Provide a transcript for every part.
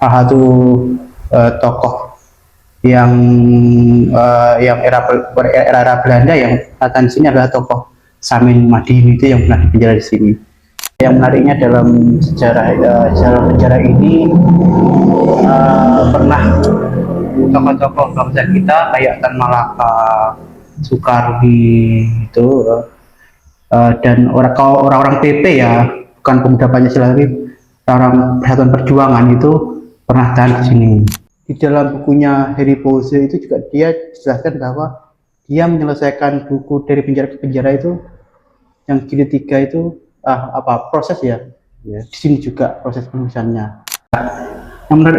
salah satu tokoh yang era Belanda yang datang di sini adalah tokoh Samin Madini itu yang pernah dipenjara di sini. Yang menariknya dalam sejarah penjara ini pernah tokoh-tokoh bangsa kita kayak Tan Malaka, Soekardi itu dan orang-orang PP ya, bukan pemuda Pancasila tapi orang Persatuan Perjuangan itu pernah tahan di sini. Di dalam bukunya Harry Pose itu juga dia jelaskan bahwa dia menyelesaikan buku dari penjara ke penjara itu yang jilid 3 itu proses ya. Di sini juga proses penulisannya.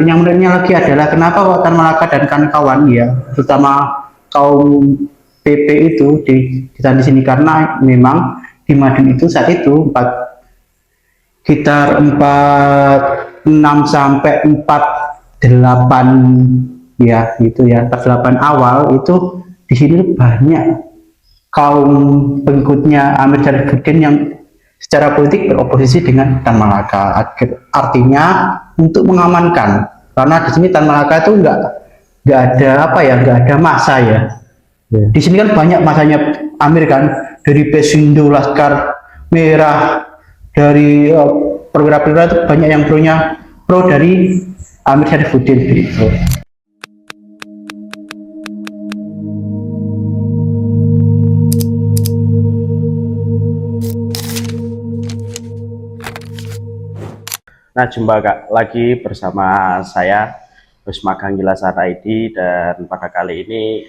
Yang menariknya lagi adalah kenapa Tan Malaka dan kawan-kawan ya, terutama kaum PP itu ditahan di sini karena memang di Madiun itu saat itu sekitar 46 sampai 48 ya gitu ya, 48 awal itu di sini banyak kaum pengikutnya Amir Syarifuddin yang secara politik beroposisi dengan Tan Malaka. Artinya untuk mengamankan, karena di sini Tan Malaka itu nggak ada masa ya. Di sini kan banyak masanya Amir kan, dari Pesindo, Laskar Merah, dari perwira-perwira itu banyak yang pro dari Amir Syarifuddin gitu. Nah, jumpa lagi bersama saya Gus Magang Gilasan ID, dan pada kali ini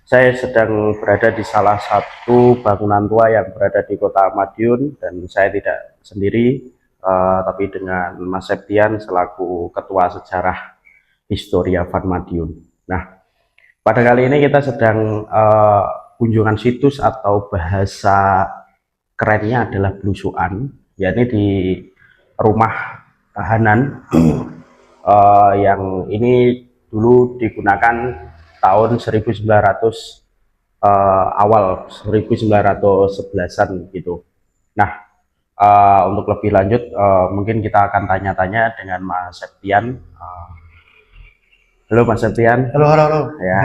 saya sedang berada di salah satu bangunan tua yang berada di Kota Madiun, dan saya tidak sendiri, tapi dengan Mas Septian selaku Ketua Sejarah Historia Van Madiun. Nah, pada kali ini kita sedang kunjungan situs atau bahasa kerennya adalah belusuan, yakni di rumah tahanan yang ini dulu digunakan tahun 1900 awal 1911-an gitu. Nah, untuk lebih lanjut mungkin kita akan tanya-tanya dengan Mas Septian. Halo Mas Septian. Halo. Ya,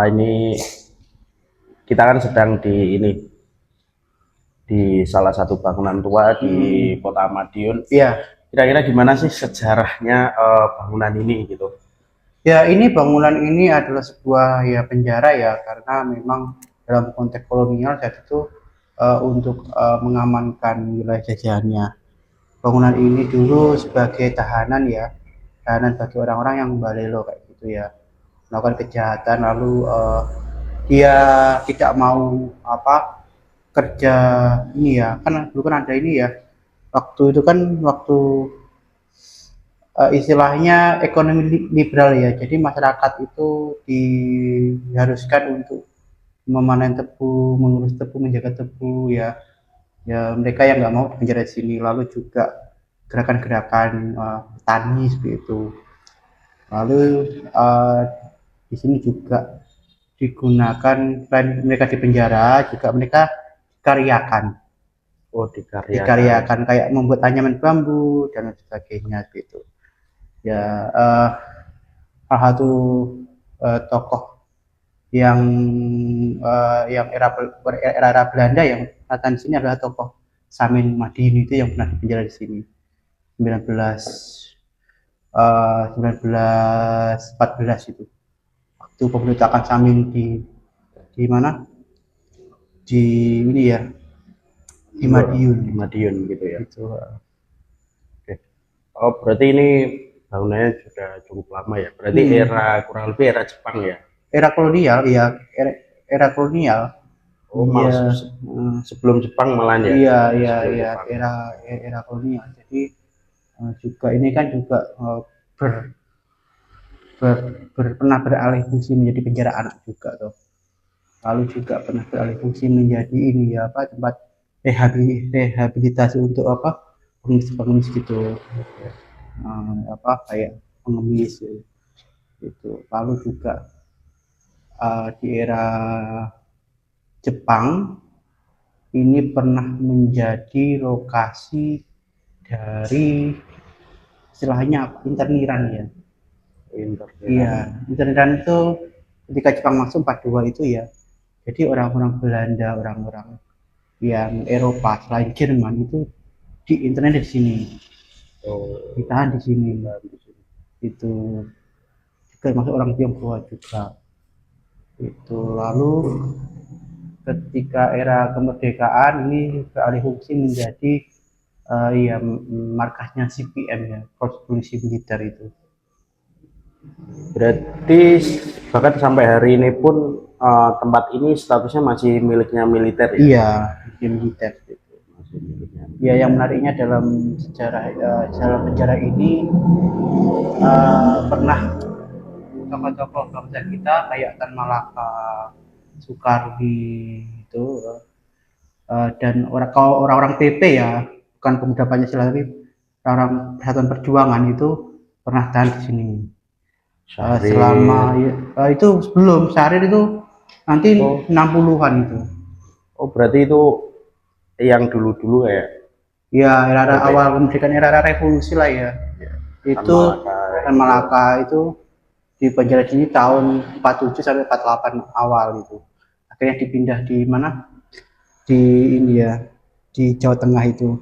ini kita kan sedang di salah satu bangunan tua di Kota Madiun. Iya. Kira-kira gimana sih sejarahnya bangunan ini gitu? Ya, ini bangunan ini adalah sebuah ya penjara ya, karena memang dalam konteks kolonial saat itu untuk mengamankan wilayah jajahannya. Bangunan ini dulu sebagai tahanan ya, tahanan bagi orang-orang yang balelo kayak gitu ya, melakukan kejahatan, lalu dia tidak mau kerja ini ya, kan dulu kan ada ini ya, waktu itu kan istilahnya ekonomi liberal ya, jadi masyarakat itu diharuskan untuk memanen tebu, mengurus tebu, menjaga tebu ya, mereka yang nggak mau penjara di sini. Lalu juga gerakan-gerakan tani seperti itu. Lalu di sini juga digunakan, selain mereka di penjara juga mereka dikaryakan. Dikaryakan kayak membuat anyaman bambu dan sebagainya gitu ya. Salah satu tokoh yang era Belanda yang datang di sini adalah tokoh Samin Madini itu yang pernah dipenjara di sini 1914 itu, waktu pemberontakan Samin di mana, di ini ya, di Madiun gitu ya. Gitu. Oke. Oh, berarti ini bangunannya sudah cukup lama ya. Berarti kurang lebih era Jepang ya. Era kolonial ya, era kolonial. Oh, iya. Sebelum Jepang malah ya. Iya, era kolonial. Jadi juga ini kan juga pernah beralih fungsi menjadi penjara anak juga tuh. Lalu juga pernah beralih fungsi menjadi ini ya, tempat rehabilitasi untuk pengemis gitu, kayak pengemis gitu. Lalu juga di era Jepang ini pernah menjadi lokasi dari istilahnya apa? Interniran ya. Internet. Iya, interniran itu ketika Jepang masuk 42 itu ya. Jadi orang-orang Belanda, orang-orang yang Eropa selain Jerman itu di internet di sini, Oh, ditahan di sini. dan di sini. Itu termasuk orang Tionghoa juga. Itu lalu ketika era kemerdekaan ini beralih fungsi menjadi ya markasnya CPM ya, Korps Polisi Militer itu. Berarti bahkan sampai hari ini pun tempat ini statusnya masih miliknya militer ya? Iya, di militer. Masih miliknya. Ya, yang menariknya dalam dalam penjara ini pernah tokoh-tokoh bangsa kita kayak Tan Malaka, Soekardi itu dan orang-orang PP ya, bukan pemuda Pancasila tapi orang Persatuan Perjuangan itu pernah tahan di sini. Syahrir. Selama itu sebelum Syahrir itu nanti 60-an itu. Oh, berarti itu yang dulu-dulu ya? Ya, era awal kemerdekaan, era revolusi lah ya. Itu Tan Malaka itu di penjara sini tahun 47 sampai 48 awal itu. Akhirnya dipindah di mana? Di India, di Jawa Tengah itu.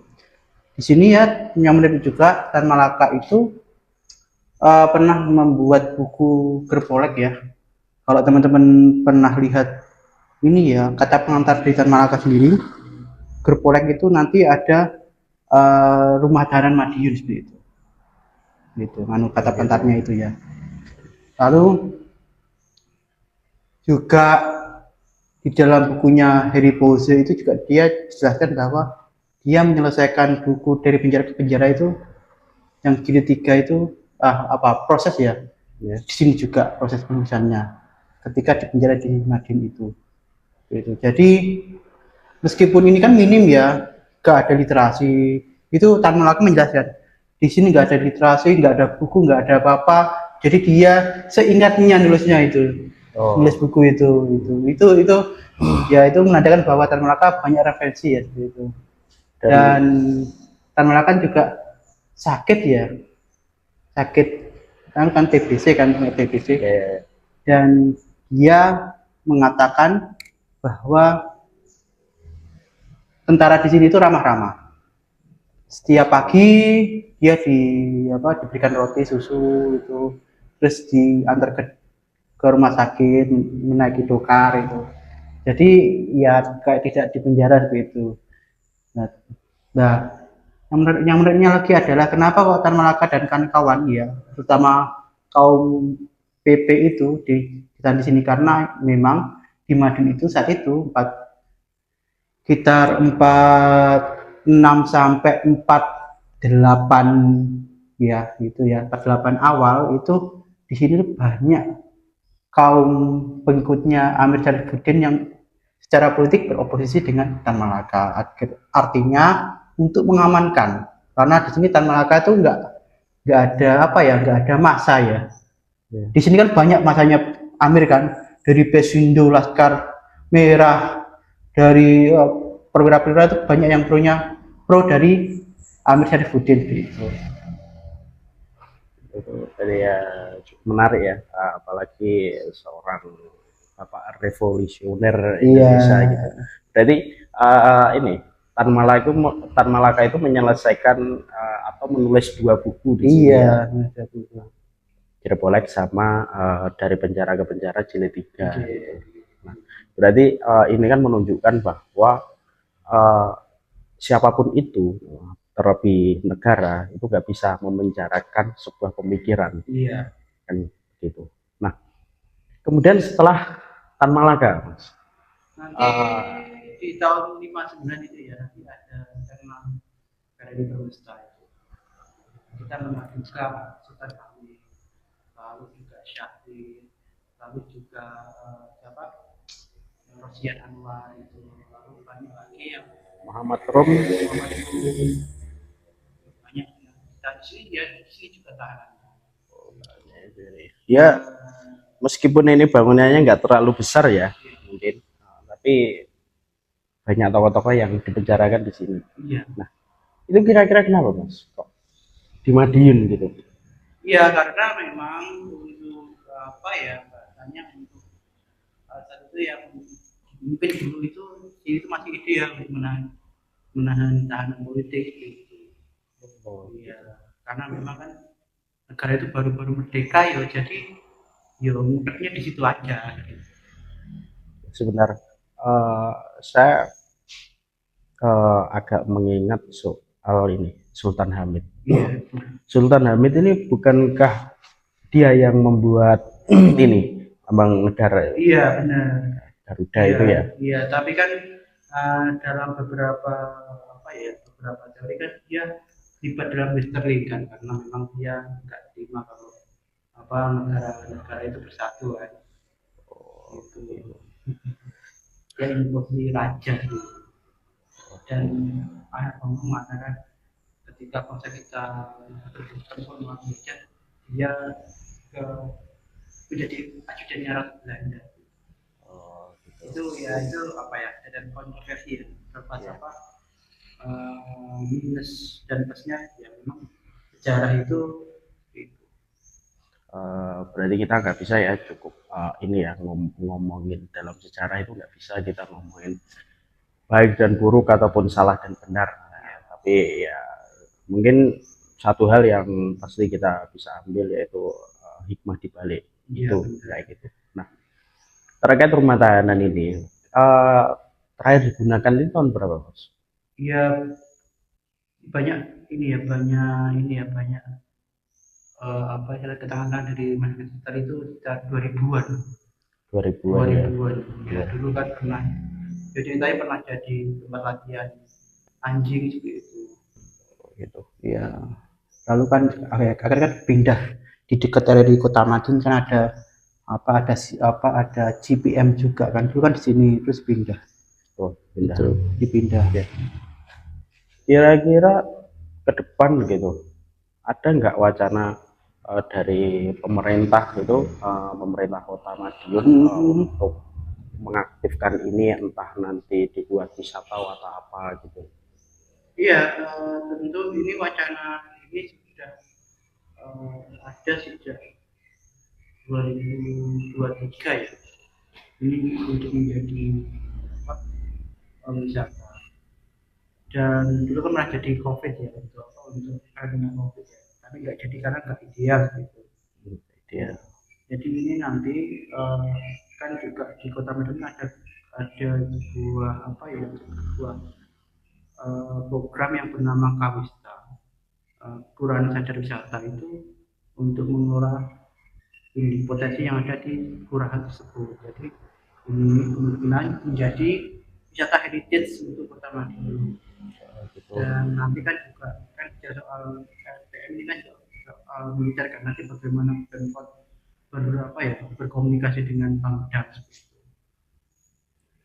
Di sini ya yang menarik juga Tan Malaka itu pernah membuat buku Gerpolek ya. Kalau teman-teman pernah lihat ini ya kata pengantar dari Tan Malaka sendiri, Gerpolek itu nanti ada rumah tahanan Madiun seperti itu. Gitu, anu kata pengantarnya itu ya. Lalu juga di dalam bukunya Harry Bose itu juga dia jelaskan bahwa dia menyelesaikan buku dari penjara ke penjara itu yang jilid 3 itu proses ya. Di sini juga proses penulisannya ketika di penjara di Madiun itu. Jadi meskipun ini kan minim ya, gak ada literasi. Itu Tan Malaka menjelaskan di sini gak ada literasi, gak ada buku, gak ada apa-apa. Jadi dia seingatnya nulisnya itu. Nulis buku itu ya itu menandakan bahwa Tan Malaka banyak referensi ya seperti itu. Dan Tan Malaka juga sakit ya, sakit kan TBC kan TBC dan dia mengatakan bahwa tentara di sini itu ramah-ramah. Setiap pagi dia diberikan roti susu itu, terus diantar ke rumah sakit menaiki dokar itu. Jadi ya kayak tidak di penjara seperti itu. Nah, yang menariknya lagi adalah kenapa kok Tan Malaka dan kawan-kawan ya, terutama kaum PP itu ditahan di sini karena memang di Madiun itu saat itu sekitar 46 sampai 48 ya gitu ya 48 awal itu di sini banyak kaum pengikutnya Amir Syarifuddin yang secara politik beroposisi dengan Tan Malaka. Artinya untuk mengamankan, karena di sini Tan Malaka itu nggak ada masa ya. Di sini kan banyak masanya Amir kan, dari Pesindo, Laskar Merah, dari perwira-perwira itu banyak yang pro dari Amir Syarifuddin gitu. Jadi ya menarik ya, apalagi seorang bapak revolusioner Indonesia gitu. Jadi ini Tan Malaka itu menyelesaikan atau menulis 2 buku di sini. Iya, Gerpolek sama dari penjara ke penjara jilid 3. Gitu. Nah, berarti ini kan menunjukkan bahwa siapapun itu, terlebih negara itu nggak bisa memenjarakan sebuah pemikiran. Iya. Kan gitu. Nah, kemudian setelah Tan Malaka, Mas. Nanti di tahun 59 itu ya nanti ada Serna dari Bermusta itu. Kita menghadirkan Sultan Hamid, lalu juga Syahrir, lalu juga Rosian Anwar itu, lalu banyak lagi yang Muhammad Rum. Banyak dan di sini juga tahanan. Ya, meskipun ini bangunannya nggak terlalu besar ya, mungkin, tapi banyak tokoh-tokoh yang dipenjarakan di sini. Iya. Nah, itu kira-kira kenapa, Mas? Kok di Madiun gitu. Iya, karena memang untuk apa ya bahasanya untuk saat itu yang mungkin dulu itu masih ideal untuk menahan tahanan politik gitu. Oh, Iya, karena memang kan negara itu baru-baru merdeka ya, jadi ya ngumpetnya di situ aja. Gitu. sebentar, saya agak mengingat soal ini Sultan Hamid. Iya, Sultan Hamid ini bukankah dia yang membuat ini lambang negara iya benar. Garuda Iya, itu ya? iya. Tapi kan dalam beberapa apa ya beberapa teori kan dia terlibat dalam misteri kan karena memang dia nggak terima kalau apa negara-negara itu bersatu kan. Itu dia imposisi raja gitu. Dan ayah kamu mengatakan ketika bangsa kita bertransformasi dia ke menjadi ajudannya Ratu Belanda. Oh, gitu. Itu ya itu apa ya dan kontroversi ya terlepas Ya. apa minus dan plusnya ya memang sejarah itu Berarti kita nggak bisa ya cukup ini ya ngomongin dalam sejarah itu nggak bisa kita ngomongin baik dan buruk ataupun salah dan benar. Nah, tapi ya mungkin satu hal yang pasti kita bisa ambil yaitu hikmah di balik ya itu kayak gitu. Nah, terkait rumah tahanan ini terakhir digunakan itu tahun berapa, Mas? ya banyak banyak apa istilah keterangan dari masyarakat itu sekitar 2000-an 2000-an ya. 2000-an ya Ya. dulu kan pernah jadi saya pernah jadi tempat latihan anjing seperti itu Gitu. ya lalu kan akhirnya kan pindah di dekat dari Kota Madiun kan ada GPM juga kan dulu kan di sini terus pindah Oh, pindah. itu dipindah Ya. Kira-kira ke depan gitu ada nggak wacana dari pemerintah itu pemerintah Kota Madiun untuk mengaktifkan ini entah nanti dibuat wisata atau apa gitu. iya tentu ini wacana ini sudah ada sejak 2023 ya ini untuk menjadi apa wisata dan dulu kan pernah jadi covid ya untuk karena covid ya tapi nggak jadi karena nggak ideal gitu Ya. jadi ini nanti kan juga di Kota Medan ada sebuah apa ya sebuah program yang bernama Kawista Kelurahan Sadar Wisata itu untuk mengelola ini potensi yang ada di kelurahan tersebut jadi ini kemungkinan menjadi wisata heritage untuk Kota Madiun Gitu. dan nanti kan juga kan soal RTM ini kan soal militer kan nanti bagaimana Pemkot berapa ya berkomunikasi dengan Pangdam.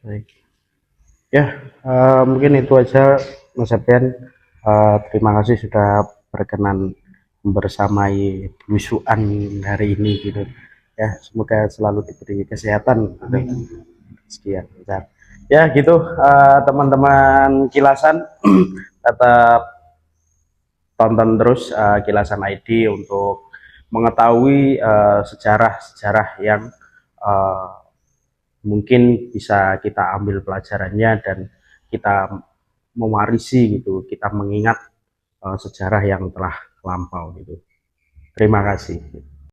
Baik. Ya, mungkin itu aja Mas Septian. Terima kasih sudah berkenan bersamai belusuan hari ini gitu. Ya, semoga selalu diberi kesehatan. Amin. Sekian. Bentar. Ya, gitu teman-teman kilasan tetap tonton terus Kilasan ID untuk mengetahui sejarah-sejarah yang mungkin bisa kita ambil pelajarannya dan kita mewarisi gitu, kita mengingat sejarah yang telah lampau gitu. Terima kasih.